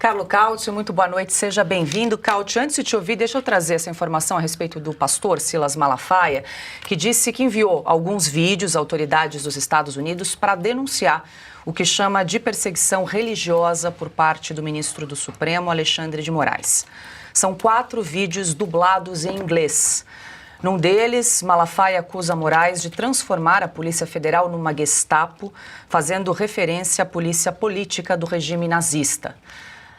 Carlo Cauti, muito boa noite, seja bem-vindo. Cauti, antes de te ouvir, deixa eu trazer essa informação a respeito do pastor Silas Malafaia, que disse que enviou alguns vídeos a autoridades dos Estados Unidos para denunciar o que chama de perseguição religiosa por parte do ministro do Supremo, Alexandre de Moraes. São 4 vídeos dublados em inglês. Num deles, Malafaia acusa Moraes de transformar a Polícia Federal numa Gestapo, fazendo referência à polícia política do regime nazista.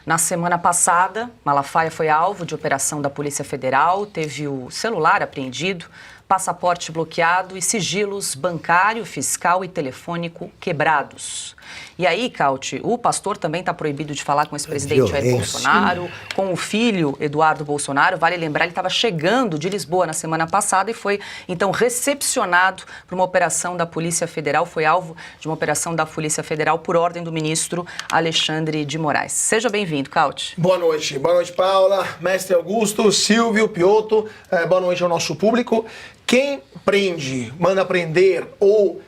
Na semana passada, Malafaia foi alvo de operação da Polícia Federal, teve o celular apreendido, passaporte bloqueado e sigilos bancário, fiscal e telefônico quebrados. E aí, Cauti, o pastor também está proibido de falar com esse presidente Jair Bolsonaro, com o filho Eduardo Bolsonaro. Vale lembrar, ele estava chegando de Lisboa na semana passada e foi, então, recepcionado por uma operação da Polícia Federal, foi alvo de uma operação da Polícia Federal por ordem do ministro Alexandre de Moraes. Seja bem-vindo, Cauti. Boa noite, Paula, mestre Augusto, Silvio, Piotto, boa noite ao nosso público. Quem prende, manda prender ou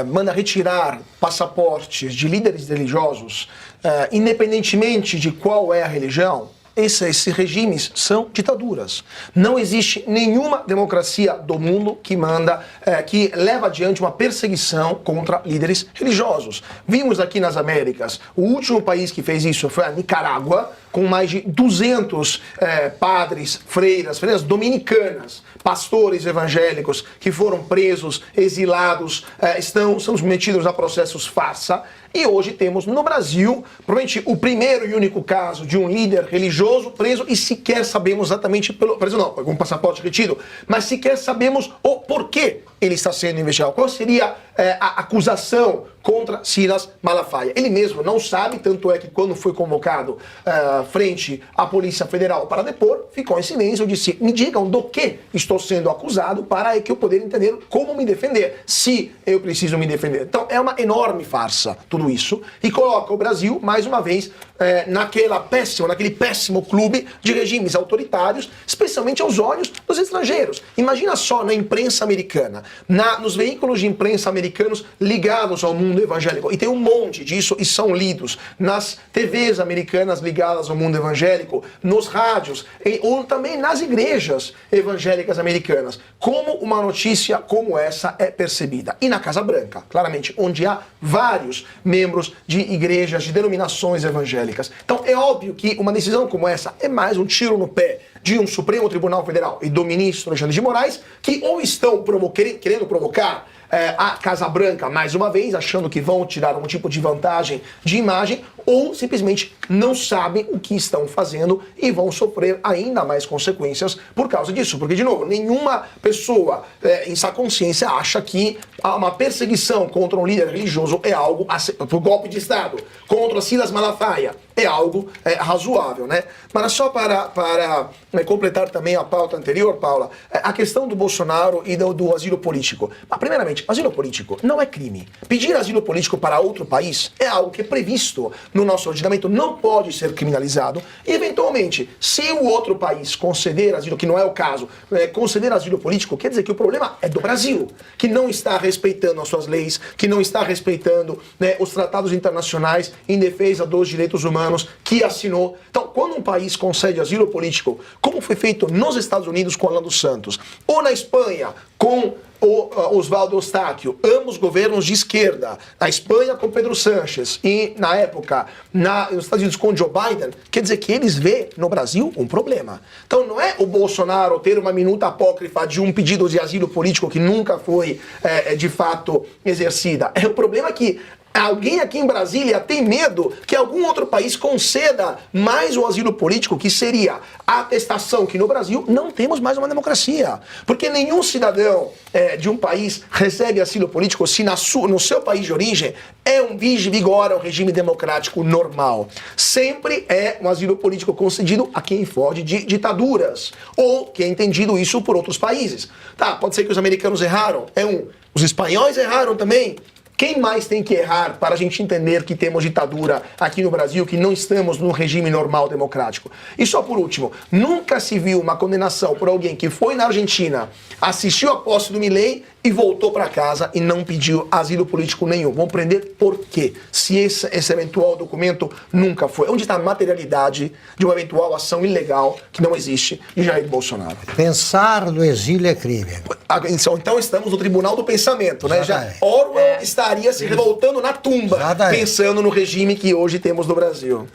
manda retirar passaportes de líderes religiosos, independentemente de qual é a religião, esses regimes são ditaduras. Não existe nenhuma democracia do mundo que que leva adiante uma perseguição contra líderes religiosos. Vimos aqui nas Américas, o último país que fez isso foi a Nicarágua, com mais de 200 padres, freiras dominicanas, pastores evangélicos que foram presos, exilados, estão submetidos a processos farsa. E hoje temos no Brasil, provavelmente o primeiro e único caso de um líder religioso preso e sequer sabemos exatamente preso não, com passaporte retido, mas sequer sabemos o porquê ele está sendo investigado. Qual seria a acusação contra Silas Malafaia? Ele mesmo não sabe, tanto é que quando foi convocado frente à Polícia Federal para depor, ficou em silêncio e disse, me digam do que estou sendo acusado para que eu poder entender como me defender, se eu preciso me defender. Então é uma enorme farsa tudo isso e coloca o Brasil, mais uma vez, naquele péssimo clube de regimes autoritários, especialmente aos olhos dos estrangeiros. Imagina só na imprensa americana, nos veículos de imprensa americanos ligados ao mundo evangélico, e tem um monte disso e são lidos, nas TVs americanas ligadas ao mundo evangélico, nos rádios, ou também nas igrejas evangélicas americanas, como uma notícia como essa é percebida. E na Casa Branca, claramente, onde há vários membros de igrejas, de denominações evangélicas. Então é óbvio que uma decisão como essa é mais um tiro no pé de um Supremo Tribunal Federal e do ministro Alexandre de Moraes, que ou estão querendo provocar a Casa Branca mais uma vez, achando que vão tirar algum tipo de vantagem de imagem, ou simplesmente não sabem o que estão fazendo e vão sofrer ainda mais consequências por causa disso. Porque, de novo, nenhuma pessoa em sua consciência acha que uma perseguição contra um líder religioso é algo, por golpe de Estado, contra Silas Malafaia, é algo razoável, né? Mas só para completar também a pauta anterior, Paula, a questão do Bolsonaro e do asilo político. Mas, primeiramente, asilo político não é crime. Pedir asilo político para outro país é algo que é previsto no nosso ordenamento, não pode ser criminalizado. E, eventualmente, se o outro país conceder asilo, que não é o caso, conceder asilo político, quer dizer que o problema é do Brasil, que não está respeitando as suas leis, que não está respeitando os tratados internacionais em defesa dos direitos humanos que assinou. Então, quando um país concede asilo político, como foi feito nos Estados Unidos com Alan dos Santos, ou na Espanha com o Osvaldo Eustáquio, ambos governos de esquerda, na Espanha com Pedro Sánchez e, na época, nos Estados Unidos com Joe Biden, quer dizer que eles vêem no Brasil um problema. Então não é o Bolsonaro ter uma minuta apócrifa de um pedido de asilo político que nunca foi, de fato, exercida. É o problema que alguém aqui em Brasília tem medo que algum outro país conceda mais o asilo político, que seria a atestação que no Brasil não temos mais uma democracia. Porque nenhum cidadão de um país recebe asilo político se no seu país de origem vigora um regime democrático normal. Sempre é um asilo político concedido a quem foge de ditaduras, ou que é entendido isso por outros países. Tá, pode ser que os americanos erraram, os espanhóis erraram também, Quem mais tem que errar para a gente entender que temos ditadura aqui no Brasil, que não estamos num regime normal democrático? E só por último, nunca se viu uma condenação por alguém que foi na Argentina, assistiu a posse do Milei e voltou para casa e não pediu asilo político nenhum. Vamos prender por quê? Se esse eventual documento nunca foi. Onde está a materialidade de uma eventual ação ilegal que não existe de Jair Bolsonaro? Pensar no exílio é crime. Então estamos no tribunal do pensamento, né? Já Exatamente. Orwell estaria se revoltando na tumba, Exatamente. pensando no regime que hoje temos no Brasil.